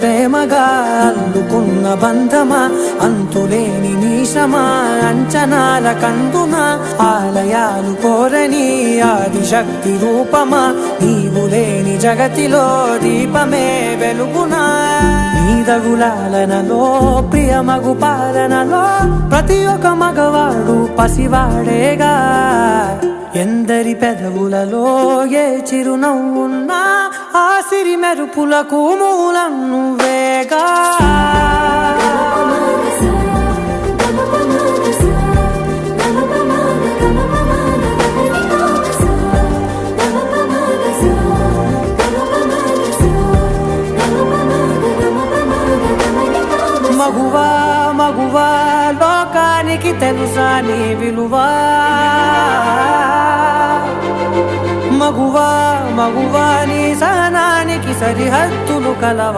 ప్రేమగా అల్లుకున్న బంధమా, అంతులేని నీశమా, అంచనాల కందున ఆలయాలు కోరని ఆదిశక్తి రూపమా, నీవు లేని జగతిలో దీపమే వెలుగునా. నీదగులాలనలో ప్రియమగు పాలనలో ప్రతి ఒక్క మగవాడు పసివాడేగా. ఎందరి పెదవులలో ఏ చిరునవ్వున్నా ఆ సిరి మెరుపులకు మూలం నువ్వేగా. మగువా మగువా లోకానికి తెలుసా నీ విలువా. మగువా మగువా నీ సహనానికి సరిహద్దులు కలవా.